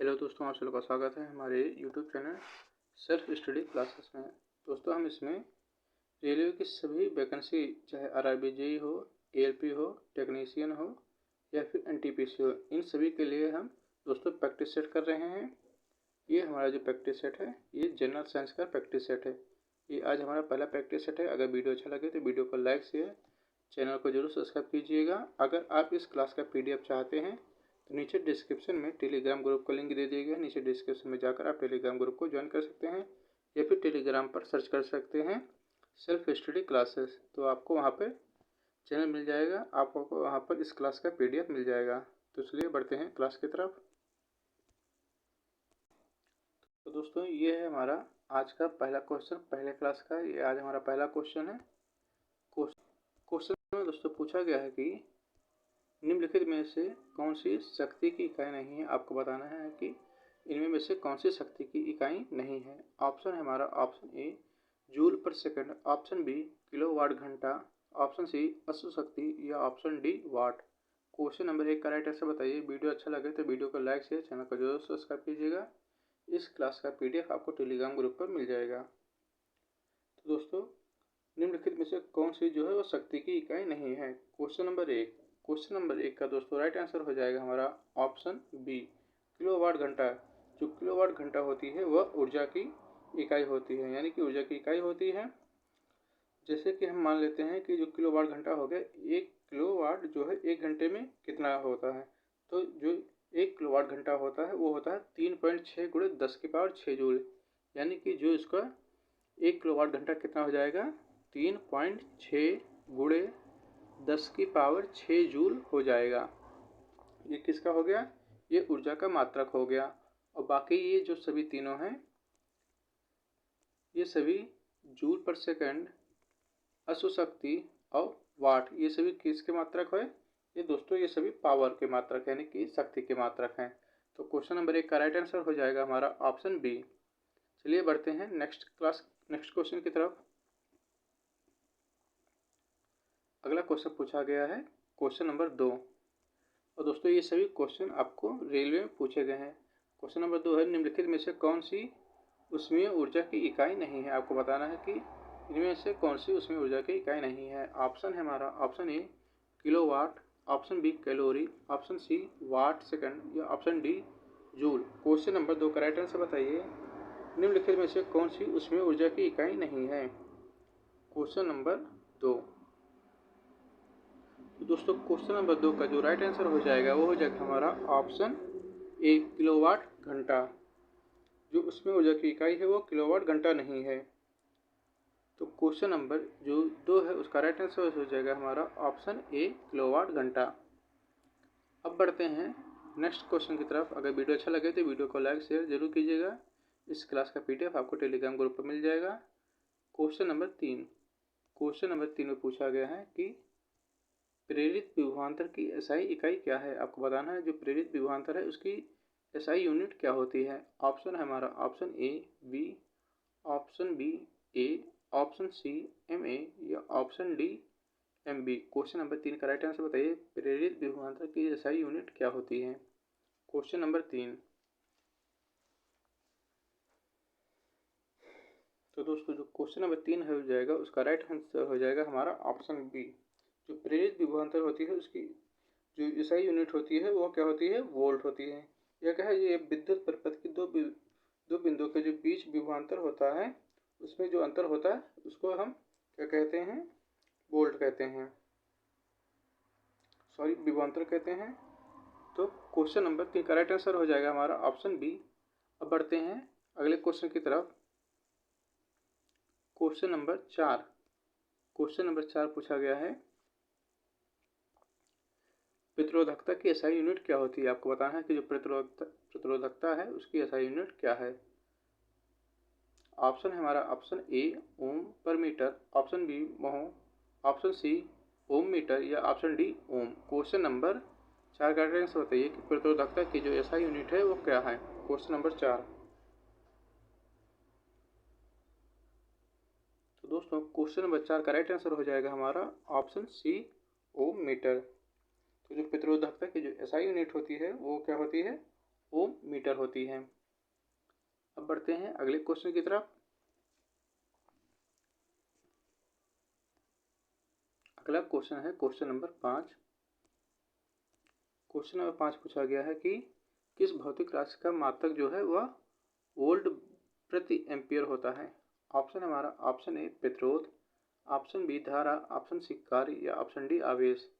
Hello दोस्तों, आप सभी का स्वागत है हमारे YouTube channel self study classes में। दोस्तों, हम इसमें रेलवे की सभी वैकेंसी, चाहे आरआरबी जेई हो, एएलपी हो, टेक्नीशियन हो या फिर एनटीपीसी हो, इन सभी के लिए हम दोस्तों प्रैक्टिस सेट कर रहे हैं। ये हमारा जो प्रैक्टिस सेट है, ये जनरल साइंस का प्रैक्टिस सेट है। ये आज हमारा पहला प्रैक्टिस सेट है। अगर वीडियो अच्छा लगे तो वीडियो को लाइक शेयर, चैनल को जरूर सब्सक्राइब कीजिएगा। अगर आप इस क्लास का पीडीएफ चाहते हैं तो नीचे डिस्क्रिप्शन में टेलीग्राम ग्रुप का लिंक दे दिया गया। नीचे डिस्क्रिप्शन में जाकर आप टेलीग्राम ग्रुप को ज्वाइन कर सकते हैं या फिर टेलीग्राम पर सर्च कर सकते हैं सेल्फ स्टडी क्लासेस, तो आपको वहाँ पर चैनल मिल जाएगा। आपको वहाँ पर इस क्लास का पीडीएफ मिल जाएगा। तो इसलिए बढ़ते हैं क्लास की तरफ। तो दोस्तों, ये है हमारा आज का पहला क्वेश्चन, पहले क्लास का। ये आज हमारा पहला क्वेश्चन है। क्वेश्चन में दोस्तों पूछा गया है कि निम्नलिखित में से कौन सी शक्ति की इकाई नहीं है। आपको बताना है कि इनमें में से कौन सी शक्ति की इकाई नहीं है। ऑप्शन है हमारा ऑप्शन ए जूल पर सेकंड, ऑप्शन बी किलोवाट घंटा, ऑप्शन सी अश्व शक्ति या option D watt. Question number 1 का राइट आंसर बताइए। वीडियो अच्छा लगे तो वीडियो को लाइक शेयर, चैनल को जरूर सब्सक्राइब कीजिएगा। इस क्लास का पीडीएफ आपको टेलीग्राम ग्रुप पर मिल जाएगा। तो दोस्तों, निम्नलिखित में से कौन सी जो है वो शक्ति की इकाई नहीं है। क्वेश्चन नंबर एक का दोस्तों राइट आंसर हो जाएगा हमारा ऑप्शन बी किलोवाट घंटा। जो किलोवाट घंटा होती है वह ऊर्जा की इकाई होती है, यानी कि ऊर्जा की इकाई होती है। जैसे कि हम मान लेते हैं कि जो किलोवाट घंटा हो गया, 1 किलोवाट जो है 1 घंटे में कितना होता है। तो जो 1 किलोवाट घंटा होता है वो होता है 3.6 गुणे 10 की पावर 6 जूल, यानी कि जो इसका 1 किलोवाट घंटा कितना हो जाएगा, 3.6 गुणे 10 की पावर 6 जूल हो जाएगा। ये किसका हो गया, ये ऊर्जा का मात्रक हो गया। और बाकी ये जो सभी तीनों हैं, ये सभी जूल पर सेकंड, अश्व शक्ति और वाट, ये सभी किसके मात्रक है। ये दोस्तों ये सभी पावर के मात्रक यानी कि शक्ति के मात्रक हैं। तो क्वेश्चन नंबर 1 का राइट आंसर हो जाएगा हमारा ऑप्शन बी। चलिए बढ़ते हैं नेक्स्ट क्वेश्चन की तरफ। अगला क्वेश्चन पूछा गया है क्वेश्चन नंबर 2। और दोस्तों ये सभी क्वेश्चन आपको रेलवे में पूछे गए हैं। क्वेश्चन नंबर 2 है निम्नलिखित में से कौन सी ऊष्मीय ऊर्जा की इकाई नहीं है। आपको बताना है कि इनमें से कौन सी ऊष्मीय ऊर्जा की इकाई नहीं है। ऑप्शन है हमारा option A kilowatt, option B calorie, option C watt second या option D joule. Question number 2 का राइट आंसर बताइए। निम्नलिखित में से कौन सी ऊष्मीय ऊर्जा की इकाई नहीं है। Question number 2। तो दोस्तों क्वेश्चन नंबर 2 का जो राइट आंसर हो जाएगा वो हो जाएगा हमारा ऑप्शन ए किलोवाट घंटा। जो उसमें ऊर्जा की इकाई है वो किलोवाट घंटा नहीं है। तो क्वेश्चन नंबर जो 2 है उसका राइट आंसर हो जाएगा हमारा ऑप्शन ए किलोवाट घंटा। अब बढ़ते हैं नेक्स्ट क्वेश्चन की तरफ। अगर वीडियो अच्छा लगे तो वीडियो को लाइक शेयर जरूर कीजिएगा। इस क्लास का पीडीएफ आपको टेलीग्राम ग्रुप पर मिल जाएगा। क्वेश्चन नंबर 3 में पूछा गया है कि प्रेरित विभवांतर की एसआई इकाई क्या है। आपको बताना है जो प्रेरित विभवांतर है उसकी एसआई यूनिट क्या होती है। ऑप्शन है हमारा option A V, option B A, option C M A या option D M B. Question number 3 का राइट आंसर बताइए। प्रेरित विभवांतर की एसआई यूनिट क्या होती है। Question number 3। तो दोस्तों जो क्वेश्चन नंबर 3 हो जाएगा उसका राइट आंसर हो जाएगा हमारा ऑप्शन बी। जो प्रेरित विभवांतर होती है उसकी जो एसआई यूनिट होती है वो क्या होती है, वोल्ट होती है। यह क्या है, ये विद्युत परिपथ की दो बिंदुओं के जो बीच विभवांतर होता है उसमें जो अंतर होता है उसको हम क्या कहते हैं, वोल्ट कहते हैं, सॉरी विभवांतर कहते हैं। तो क्वेश्चन नंबर 3 का राइट आंसर हो जाएगा हमारा ऑप्शन बी। अब बढ़ते हैं अगले क्वेश्चन की तरफ। क्वेश्चन नंबर 4 पूछा गया है प्रतिरोधकता की एसआई यूनिट क्या होती है। आपको बताना है कि जो प्रतिरोधकता है उसकी एसआई यूनिट क्या है। ऑप्शन है हमारा ऑप्शन ए ओम पर मीटर, ऑप्शन बी मोह, ऑप्शन सी ओम मीटर या option D ohm. Question number 4 का आंसर बताइए कि प्रतिरोधकता की जो एसआई यूनिट है वो क्या है। Question number 4। तो दोस्तों क्वेश्चन नंबर 4 का राइट आंसर हो जाएगा हमारा ऑप्शन सी ओम मीटर। तो जो प्रतिरोधकता की जो एसआई यूनिट होती है वो क्या होती है, ओम मीटर होती है। अब बढ़ते हैं अगले क्वेश्चन की तरफ। अगला क्वेश्चन है क्वेश्चन नंबर 5। क्वेश्चन नंबर 5 पूछा गया है कि किस भौतिक राशि का मात्रक जो है वह वोल्ट प्रति एम्पियर होता है। ऑप्शन हमारा ऑप्शन ए प्रतिरोध, ऑप्शन बी धारा, ऑप्शन सी कार्य या ऑप्शन डी आवेश।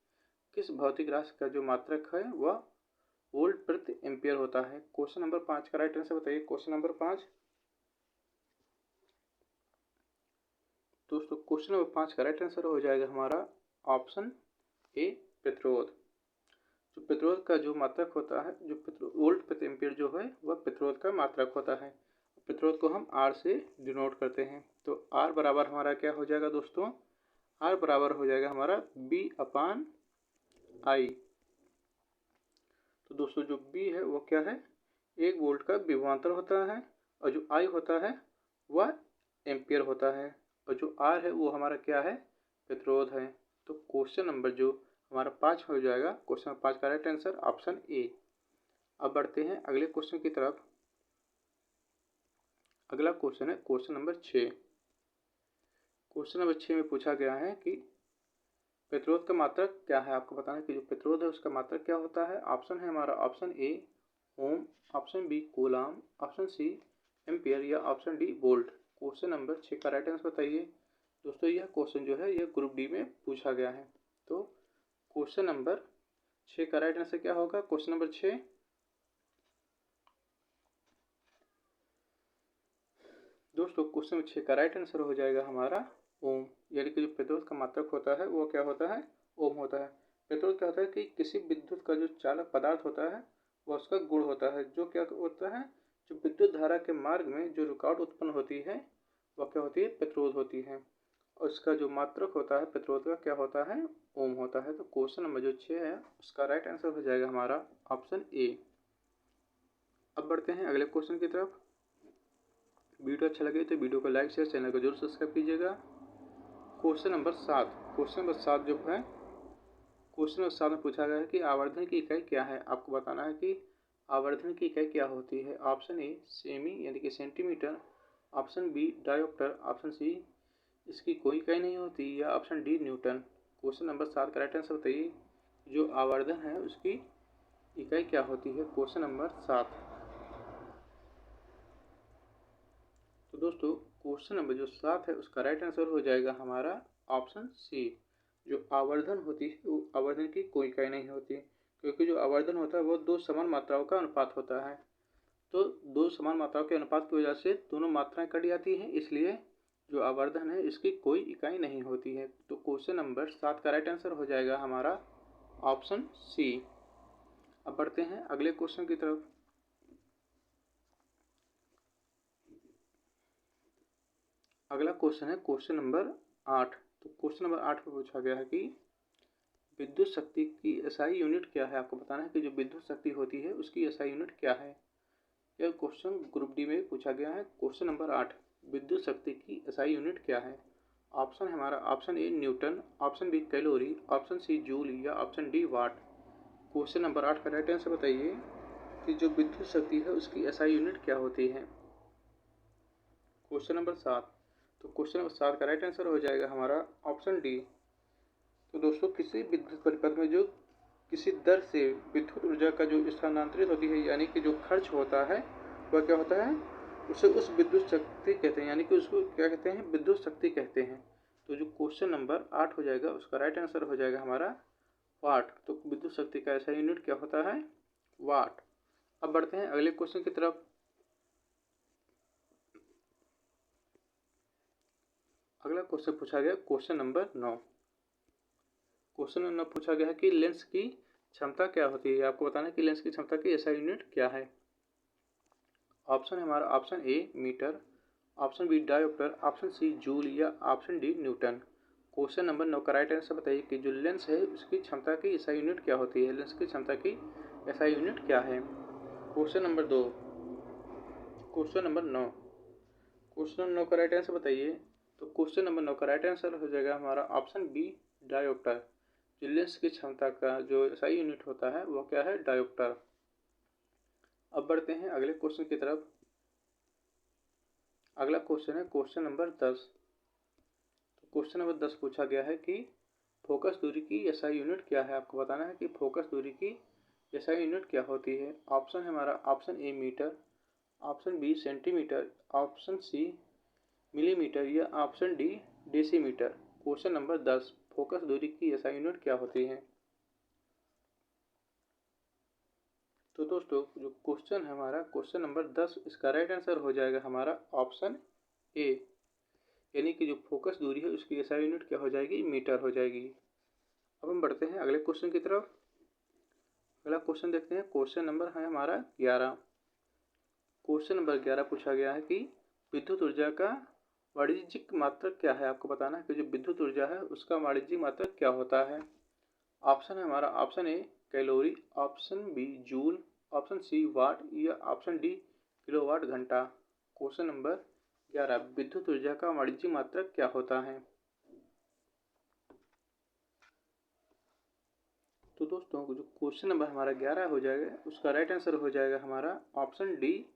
किस भौतिक राशि का जो मात्रक है वह वोल्ट प्रति एम्पियर होता है। क्वेश्चन नंबर 5 का राइट आंसर बताइए। क्वेश्चन नंबर 5 दोस्तों, क्वेश्चन नंबर 5 का राइट आंसर हो जाएगा हमारा ऑप्शन ए प्रतिरोध। जो प्रतिरोध का जो मात्रक होता है, जो वोल्ट प्रति एम्पियर जो है वह प्रतिरोध का मात्रक होता है। प्रतिरोध को हम आर से डिनोट करते हैं। तो आर बराबर हमारा क्या हो जाएगा दोस्तों, आर बराबर हो जाएगा हमारा बी अपान आई। तो दोस्तों जो बी है वो क्या है, 1 वोल्ट का विभवांतर होता है, और जो आई होता है वह एम्पियर होता है, और जो आर है वो हमारा क्या है, प्रतिरोध है। तो क्वेश्चन नंबर जो हमारा 5 हो जाएगा, क्वेश्चन नंबर 5 का राइट आंसर ऑप्शन ए। अब बढ़ते हैं अगले क्वेश्चन की तरफ। अगला क्वेश्चन है क्वेश्चन नंबर 6। क्वेश्चन नंबर 6 में पूछा गया है कि प्रतिरोध का मात्रक क्या है। आपको बताना है कि जो प्रतिरोध है उसका मात्रक क्या होता है। ऑप्शन है हमारा option A ohm, option B coulomb, option C ampere या option D volt. Question number 6 का राइट आंसर बताइए। दोस्तों यह क्वेश्चन जो है यह ग्रुप डी में पूछा गया है। तो क्वेश्चन नंबर 6 का राइट आंसर क्या होगा। क्वेश्चन नंबर 6 दोस्तों, क्वेश्चन नंबर 6 का राइट आंसर हो जाएगा हमारा ओम, यानी कि जो प्रतिरोध का मात्रक होता है वो क्या होता है, ओम होता है। प्रतिरोध क्या होता है कि किसी विद्युत का जो चालक पदार्थ होता है वह उसका गुण होता है। जो क्या होता है, जो विद्युत धारा के मार्ग में जो रुकावट उत्पन्न होती है वह क्या होती है, प्रतिरोध होती है। और इसका जो मात्रक होता है प्रतिरोध का क्या होता है, ओम होता है। तो क्वेश्चन नंबर जो 6 है उसका राइट आंसर हो जाएगा हमारा ऑप्शन ए। अब बढ़ते हैं अगले क्वेश्चन की तरफ। वीडियो अच्छा लगे तो वीडियो को लाइक शेयर, चैनल को जरूर सब्सक्राइब कीजिएगा। Question number 7। क्वेश्चन नंबर 7 जो है, क्वेश्चन नंबर 7 में पूछा गया है कि आवर्धन की इकाई क्या है। आपको बताना है कि आवर्धन की इकाई क्या होती है। ऑप्शन ए सेमी यानी कि centimetre, option B dioptre, option C इसकी कोई इकाई नहीं होती, या option D newton. Question number 7 का राइट आंसर बताइए। जो आवर्धन है उसकी इकाई क्या होती है। Question number 7। तो दोस्तों क्वेश्चन नंबर जो 7 है उसका राइट आंसर हो जाएगा हमारा ऑप्शन सी। जो आवर्धन होती है वो आवर्धन की कोई इकाई नहीं होती, क्योंकि जो आवर्धन होता है वो 2 समान मात्राओं का अनुपात होता है। तो 2 समान मात्राओं के अनुपात की वजह से दोनों मात्राएं कट जाती हैं, इसलिए जो आवर्धन है इसकी कोई इकाई नहीं होती है। तो क्वेश्चन नंबर 7 का राइट आंसर हो जाएगा हमारा ऑप्शन सी। अब बढ़ते हैं अगले क्वेश्चन की तरफ। अगला क्वेश्चन है क्वेश्चन नंबर 8। तो क्वेश्चन नंबर 8 में पूछा गया है कि विद्युत शक्ति की एसआई यूनिट क्या है। आपको बताना है कि जो विद्युत शक्ति होती है उसकी एसआई यूनिट क्या है। यह क्वेश्चन ग्रुप डी में पूछा गया है। क्वेश्चन नंबर 8, विद्युत शक्ति की एसआई यूनिट क्या है। ऑप्शन है हमारा option A newton, option B calorie, option C joule या option D watt. Question number 8 का राइट आंसर बताइए कि जो विद्युत शक्ति है उसकी एसआई यूनिट क्या होती है। Question number 7। तो क्वेश्चन नंबर 7 का राइट आंसर हो जाएगा हमारा ऑप्शन डी। तो दोस्तों किसी विद्युत परिपथ में जो किसी दर से विद्युत ऊर्जा का जो स्थानांतरित होती है, यानी कि जो खर्च होता है वह क्या होता है, उसे उस विद्युत शक्ति कहते हैं, यानी कि उसको क्या कहते हैं, विद्युत शक्ति कहते हैं। तो जो क्वेश्चन नंबर 8 हो जाएगा उसका राइट आंसर हो जाएगा हमारा वाट। तो विद्युत शक्ति का ऐसा यूनिट क्या होता है, वाट। अब बढ़ते हैं अगले क्वेश्चन की तरफ। अगला क्वेश्चन पूछा गया क्वेश्चन नंबर 9। क्वेश्चन नंबर 9 पूछा गया है कि लेंस की क्षमता क्या होती है। आपको बताना है कि लेंस की क्षमता की एसआई यूनिट क्या है। ऑप्शन है हमारा option A metre, option B dioptre, option C joule या option D newton. Question number 9 का राइट आंसर बताइए कि जो लेंस है उसकी क्षमता की एसआई यूनिट क्या होती है। लेंस की क्षमता की एसआई यूनिट क्या है। Question number 2, question number 9, question 9 का राइट आंसर बताइए। तो क्वेश्चन नंबर 9 का राइट आंसर हो जाएगा हमारा ऑप्शन बी डायोप्टर। जो लेंस की क्षमता का जो एसआई यूनिट होता है वो क्या है, डायोप्टर। अब बढ़ते हैं अगले क्वेश्चन की तरफ। अगला क्वेश्चन है क्वेश्चन नंबर 10। तो क्वेश्चन नंबर 10 पूछा गया है कि फोकस दूरी की एसआई यूनिट क्या है। आपको बताना है कि फोकस दूरी की एसआई यूनिट क्या होती है। ऑप्शन है हमारा option A metre, option B centimetre, option C millimetre या option D decimetre. Question number 10, focus दूरी की एसआई यूनिट क्या होती है। तो दोस्तों जो क्वेश्चन है हमारा क्वेश्चन नंबर 10, इसका राइट आंसर हो जाएगा हमारा ऑप्शन ए, यानी कि जो फोकस दूरी है उसकी एसआई यूनिट क्या हो जाएगी, मीटर हो जाएगी। अब हम बढ़ते हैं अगले क्वेश्चन की तरफ। अगला क्वेश्चन देखते हैं। क्वेश्चन नंबर है हमारा 11। क्वेश्चन नंबर 11 पूछा गया है कि विद्युत ऊर्जा का वाणिज्यिक मात्रक क्या है। आपको बताना है कि जो विद्युत ऊर्जा है उसका वाणिज्यिक मात्रक क्या होता है। ऑप्शन है हमारा option A calorie, option B joule, option C watt या ऑप्शन डी किलोवाट घंटा। क्वेश्चन नंबर 11, विद्युत ऊर्जा का वाणिज्यिक मात्रक क्या होता है। तो दोस्तों जो क्वेश्चन नंबर हमारा 11 हो जाएगा उसका राइट आंसर हो जाएगा हमारा ऑप्शन डी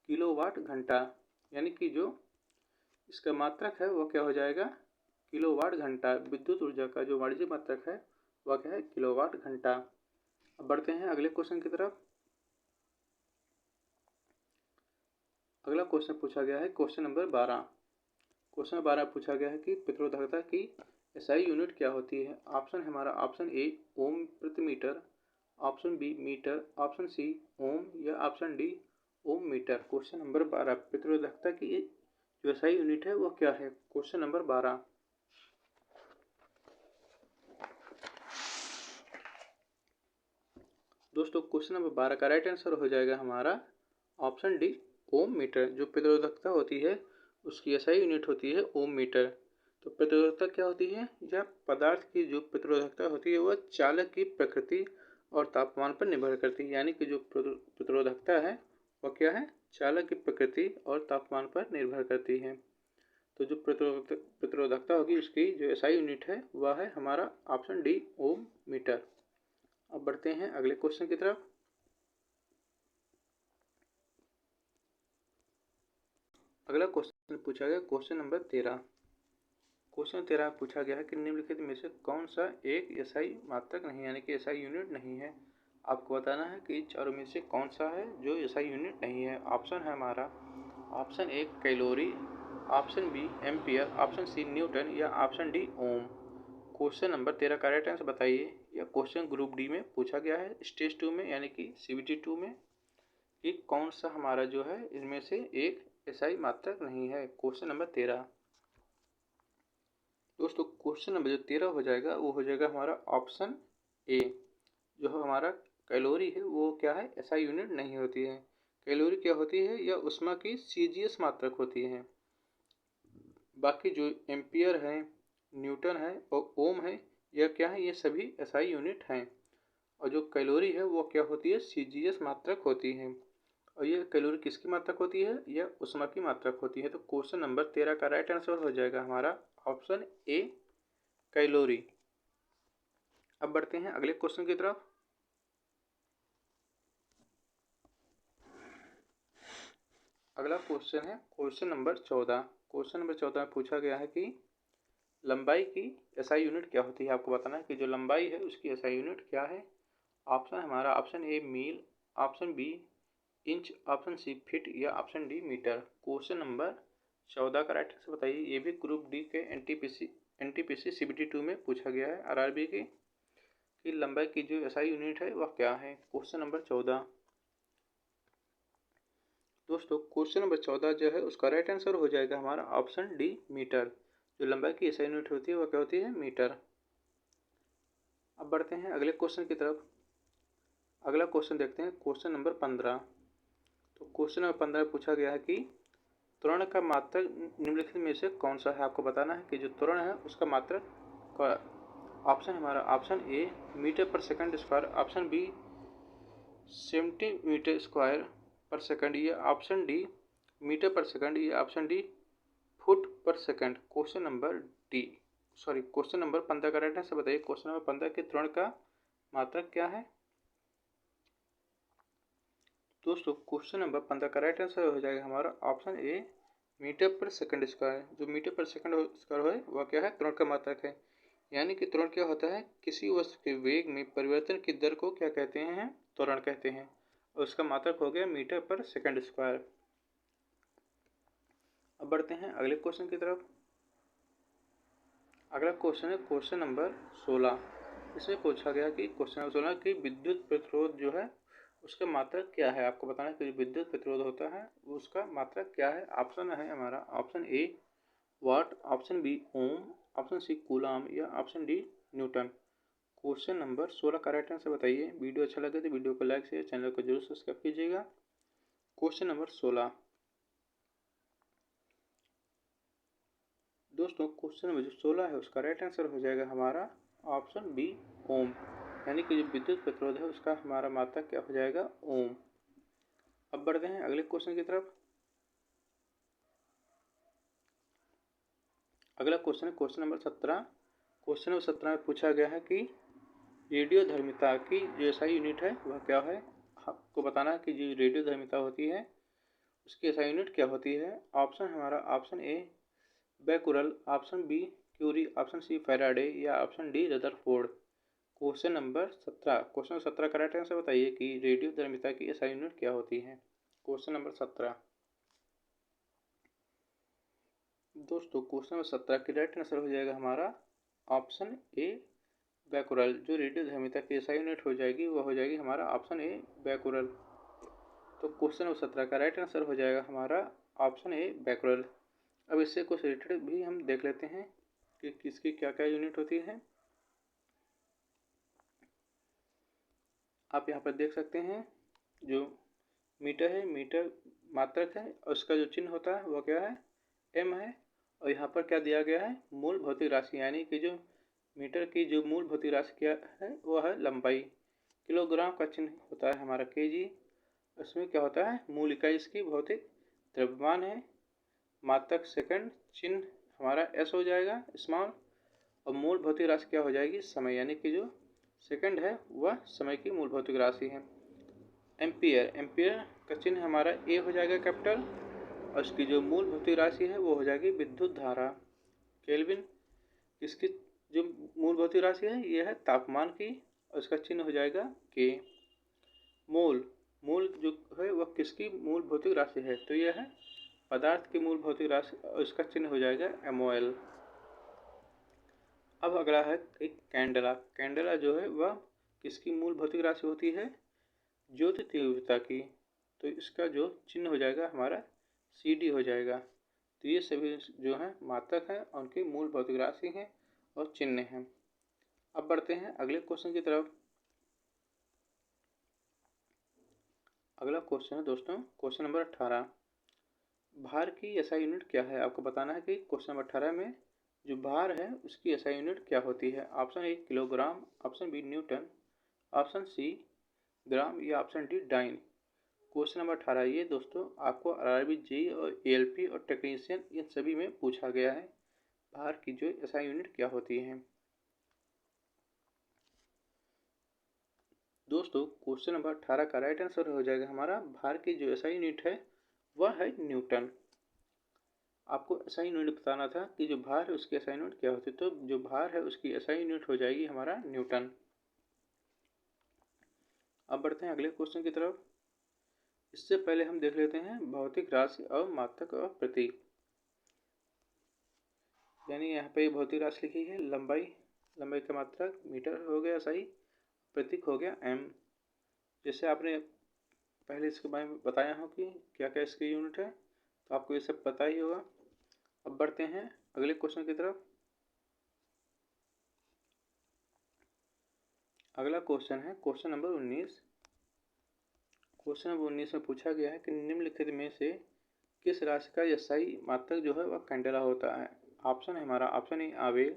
किलोवाट घंटा, यानी कि जो इसका मात्रक है वो क्या हो जाएगा, किलोवाट घंटा। विद्युत ऊर्जा का जो वाणिज्यिक मात्रक है वह क्या है, किलोवाट घंटा। अब बढ़ते हैं अगले क्वेश्चन की तरफ। अगला क्वेश्चन पूछा गया है क्वेश्चन नंबर 12। क्वेश्चन 12 पूछा गया है कि प्रतिरोधकता की एसआई यूनिट क्या होती है। ऑप्शन है हमारा ऑप्शन ए ओम प्रति metre, option B metre, option C ohm या option D ohm metre. Question number 12, प्रतिरोधकता की जो एसआई यूनिट है वो क्या है। Question number 12। दोस्तों क्वेश्चन नंबर 12 का राइट आंसर हो जाएगा हमारा ऑप्शन डी ओम मीटर। जो प्रतिरोधकता होती है उसकी एसआई यूनिट होती है ओम मीटर। तो प्रतिरोधकता क्या होती है, या पदार्थ की जो प्रतिरोधकता होती है वह चालक की प्रकृति और तापमान पर निर्भर करती है। यानी कि जो प्रतिरोधकता है वह क्या है, चालक की प्रकृति और तापमान पर निर्भर करती है। तो जो प्रतिरोधकता होगी उसकी जो एसआई यूनिट है वह है हमारा ऑप्शन डी ओम मीटर। अब बढ़ते हैं अगले क्वेश्चन की तरफ। अगला क्वेश्चन पूछा गया क्वेश्चन नंबर 13। क्वेश्चन 13 पूछा गया है कि निम्नलिखित में से कौन सा एक एसआई मात्रक नहीं, यानी कि एसआई यूनिट नहीं है। आपको बताना है कि चारों में से कौन सा है जो एसआई यूनिट नहीं है। ऑप्शन है हमारा option A calorie, option B ampere, option C newton या option D ohm. Question number 13 का राइट आंसर बताइए। यह क्वेश्चन ग्रुप डी में पूछा गया है स्टेज 2 में, यानी कि सीबीटी 2 में, कि कौन सा हमारा जो है इनमें से एक एसआई मात्रक नहीं है। Question number 13। दोस्तों क्वेश्चन नंबर जो 13 हो जाएगा वो हो जाएगा हमारा ऑप्शन ए। जो हमारा कैलोरी है वो क्या है, एसआई यूनिट नहीं होती है। कैलोरी क्या होती है, यह ऊष्मा की सीजीएस मात्रक होती है। बाकी जो एम्पियर है, न्यूटन है और ओम है, यह क्या है, ये सभी एसआई यूनिट हैं। और जो कैलोरी है वो क्या होती है, सीजीएस मात्रक होती है। और ये कैलोरी किसकी मात्रक होती है, यह ऊष्मा की मात्रक होती है। तो क्वेश्चन नंबर 13 का राइट आंसर हो जाएगा हमारा ऑप्शन ए कैलोरी। अब बढ़ते हैं अगले क्वेश्चन की तरफ। अगला क्वेश्चन है क्वेश्चन नंबर 14। क्वेश्चन नंबर 14 में पूछा गया है कि लंबाई की एसआई यूनिट क्या होती है। आपको बताना है कि जो लंबाई है उसकी एसआई यूनिट क्या है। ऑप्शन हमारा option A mile, option B inch, option C feet या option D metre. Question number 14 का राइट आंसर बताइए। ये भी ग्रुप डी के एनटीपीसी सीबीटी 2 में पूछा गया है आरआरबी के, कि लंबाई की जो एसआई यूनिट है वह क्या है। Question number 14। दोस्तों क्वेश्चन नंबर 14 जो है उसका राइट आंसर हो जाएगा हमारा ऑप्शन डी मीटर। जो लंबाई की एसआई यूनिट होती है वह क्या होती है, मीटर। अब बढ़ते हैं अगले क्वेश्चन की तरफ। अगला क्वेश्चन देखते हैं क्वेश्चन नंबर 15। तो क्वेश्चन नंबर 15 पूछा गया है कि त्वरण का मात्रक निम्नलिखित में से कौन सा है। आपको बताना है कि जो त्वरण है उसका मात्रक का ऑप्शन हमारा ऑप्शन ए मीटर पर second square, option B centimetre square पर सेकंड या ऑप्शन डी मीटर पर सेकंड या ऑप्शन डी फुट पर सेकंड। क्वेश्चन नंबर 15 का राइट आंसर बताइए। क्वेश्चन नंबर 15 के त्वरण का मात्रक क्या है। दोस्तों क्वेश्चन नंबर 15 का राइट आंसर हो जाएगा हमारा ऑप्शन ए मीटर पर सेकंड स्क्वायर। जो मीटर पर सेकंड स्क्वायर है वह क्या है, त्वरण का मात्रक है। यानी कि त्वरण क्या होता है, किसी वस्तु के वेग में परिवर्तन की दर को क्या कहते हैं, त्वरण कहते हैं। और उसका मात्रक हो गया मीटर पर सेकंड स्क्वायर। अब बढ़ते हैं अगले क्वेश्चन की तरफ। अगला क्वेश्चन है क्वेश्चन नंबर 16। इसमें पूछा गया कि क्वेश्चन नंबर 16 की विद्युत प्रतिरोध जो है उसका मात्रक क्या है। आपको बताना है कि विद्युत प्रतिरोध होता है उसका मात्रक क्या है। ऑप्शन है हमारा option A watt, option B ohm, option C coulomb या option D newton. Question number 16 का राइट आंसर बताइए। वीडियो अच्छा लगे तो वीडियो को लाइक शेयर, चैनल को जरूर सब्सक्राइब कीजिएगा। क्वेश्चन नंबर 16 दोस्तों, क्वेश्चन नंबर जो 16 है उसका राइट आंसर हो जाएगा हमारा ऑप्शन बी ओम। यानी कि जो विद्युत प्रतिरोध है उसका हमारा मात्रक क्या हो जाएगा, ओम। अब बढ़ते हैं अगले क्वेश्चन की तरफ। अगला क्वेश्चन है क्वेश्चन नंबर 17। क्वेश्चन नंबर 17 में पूछा गया है कि रेडियोधर्मिता की जो एसआई यूनिट है वह क्या है। आपको बताना है कि जो रेडियोधर्मिता होती है उसकी एसआई यूनिट क्या होती है। ऑप्शन हमारा option A becquerel, option B curie, option C faraday या option D rutherford. Question number 17, question 17 का राइट आंसर बताइए कि रेडियोधर्मिता की एसआई यूनिट क्या होती है। क्वेश्चन नंबर 17 दोस्तों, क्वेश्चन नंबर 17 की राइट आंसर हो जाएगा हमारा ऑप्शन ए बैकुरल। जो रेडियोधर्मिता की एसआई यूनिट हो जाएगी वह हो जाएगी हमारा ऑप्शन ए बैकुरल। तो क्वेश्चन नंबर 17 का राइट आंसर हो जाएगा हमारा ऑप्शन ए बैकुरल। अब इससे कुछ रिलेटेड भी हम देख लेते हैं कि किसकी क्या क्या यूनिट होती है। आप यहाँ पर देख सकते हैं जो मीटर है, मीटर मात्रक है और उसका जो चिन्ह होता है वह क्या है, एम है। और यहाँ पर क्या दिया गया है, मूल भौतिक राशि, यानी कि जो मीटर की जो मूल भौतिक राशि क्या है वह है लंबाई। किलोग्राम का चिन्ह होता है हमारा केजी। उसमें क्या होता है, मूल इकाई इसकी भौतिक द्रव्यमान है। मात्रक सेकंड, चिन्ह हमारा एस हो जाएगा स्मॉल। और मूल भौतिक राशि क्या हो जाएगी, समय, यानी कि जो सेकंड है वह समय की मूल भौतिक राशि है। एम्पियर, एम्पियर का चिन्ह हमारा ए हो जाएगा कैपिटल। और उसकी जो मूल भौतिक राशि है वो हो जाएगी विद्युत धारा। केल्विन, इसकी जो मूल भौतिक राशि है यह है तापमान की और उसका चिन्ह हो जाएगा के। मोल, मोल जो है वह किसकी मूल भौतिक राशि है, तो यह है पदार्थ की मूल भौतिक राशि और इसका चिन्ह हो जाएगा MOL। अब अगला है एक कैंडेला। कैंडेला जो है वह किसकी मूल भौतिक राशि होती है, ज्योति तीव्रता की। तो इसका जो चिन्ह हो जाएगा हमारा CD हो जाएगा। तो ये सभी जो हैं मात्रक हैं उनकी मूल भौतिक राशि हैं और चिन्ह हैं। अब बढ़ते हैं अगले क्वेश्चन की तरफ। अगला क्वेश्चन है दोस्तों क्वेश्चन नंबर 18। भार की एसआई यूनिट क्या है। आपको बताना है कि क्वेश्चन नंबर 18 में जो भार है उसकी एसआई यूनिट क्या होती है। Option A kilogram, option B newton, option C gram या option D dyne. Question number 18 ये दोस्तों आपको RRB JEE और ALP और टेक्नीशियन इन सभी में पूछा गया है। भार की जो एसआई यूनिट क्या होती है। दोस्तों क्वेश्चन नंबर 18 का राइट आंसर हो जाएगा हमारा भार की जो एसआई यूनिट है वह है न्यूटन। आपको एसआई यूनिट बताना था कि जो भार है उसकी एसआई यूनिट क्या होती है। तो जो भार है उसकी एसआई यूनिट हो जाएगी हमारा न्यूटन। अब बढ़ते हैं अगले क्वेश्चन की तरफ। इससे पहले हम देख लेते हैं भौतिक राशि और मात्रक और प्रतीक। यानी यहाँ पे भौतिक राशि लिखी है लंबाई, लंबाई का मात्रक मीटर हो गया सही, प्रतीक हो गया m। जैसे आपने पहले इसके बारे में बताया हो कि क्या क्या इसकी यूनिट है, तो आपको ये सब पता ही होगा। अब बढ़ते हैं अगले क्वेश्चन की तरफ। अगला क्वेश्चन है क्वेश्चन नंबर 19। क्वेश्चन नंबर 19 में पूछा गया है कि निम्नलिखित में से किस राशि का एसआई मात्रक जो है वह कैंडेला होता है। ऑप्शन है हमारा ऑप्शन ए आवेग,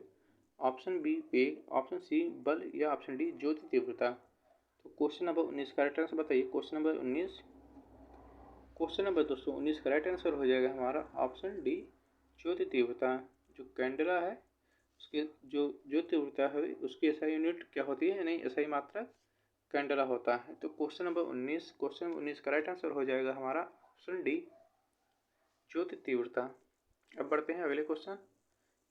ऑप्शन बी वेग, ऑप्शन सी बल या ऑप्शन डी ज्योति तीव्रता। तो क्वेश्चन नंबर 19 का राइट आंसर बताइए। क्वेश्चन नंबर 19, क्वेश्चन नंबर दोस्तों 19 का राइट आंसर हो जाएगा हमारा ऑप्शन डी ज्योति तीव्रता। जो कैंडेला है उसकी जो ज्योति तीव्रता है उसकी एसआई यूनिट क्या होती है, यानी एसआई मात्रक कैंडेला होता है। तो क्वेश्चन नंबर 19 का राइट आंसर हो जाएगा हमारा ऑप्शन डी, ज्योति तीव्रता। अब बढ़ते हैं अगले क्वेश्चन।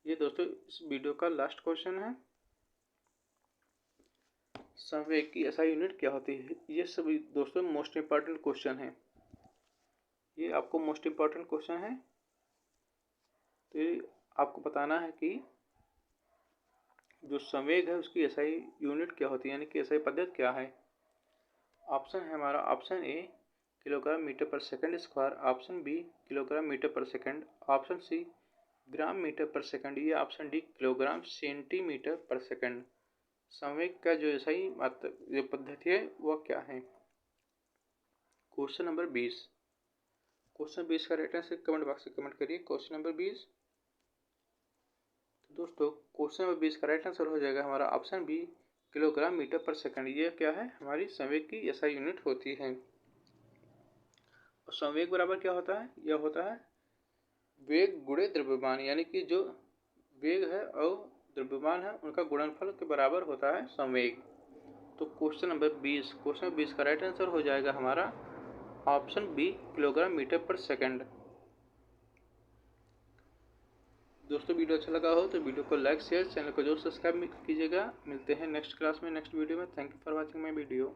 ये दोस्तों इस वीडियो का लास्ट क्वेश्चन है। संवेग की एसआई यूनिट क्या होती है? ये सभी दोस्तों मोस्ट इंपॉर्टेंट क्वेश्चन है, ये आपको मोस्ट इंपॉर्टेंट क्वेश्चन है। तो ये आपको बताना है कि जो संवेग है उसकी एसआई यूनिट क्या होती है, यानी कि एसआई पद्धति क्या है। ऑप्शन है हमारा ऑप्शन ए किलोग्राम मीटर पर second square, option B kilogram metre पर second, option C gram metre पर सेकंड, या option D kilogram centimetre per second. संवेग का जो सही जो पद्धति है वह क्या है? Question number 20। क्वेश्चन 20 का राइट आंसर कमेंट बॉक्स में कमेंट करिए। Question number 20। तो दोस्तों क्वेश्चन नंबर 20 का राइट आंसर हो जाएगा हमारा ऑप्शन बी, किलोग्राम मीटर पर सेकंड। ये क्या है? हमारी संवेग की एसआई यूनिट होती है। और संवेग बराबर क्या होता है? यह होता है वेग गुणे द्रव्यमान, यानी कि जो वेग है और द्रव्यमान है उनका गुणनफल के बराबर होता है संवेग। तो क्वेश्चन नंबर 20 का राइट आंसर हो जाएगा हमारा ऑप्शन बी, किलोग्राम मीटर पर सेकंड। दोस्तों वीडियो अच्छा लगा हो तो वीडियो को लाइक शेयर, चैनल को जरूर सब्सक्राइब कीजिएगा। मिलते हैं नेक्स्ट क्लास में, नेक्स्ट वीडियो में। Thank you for watching my video.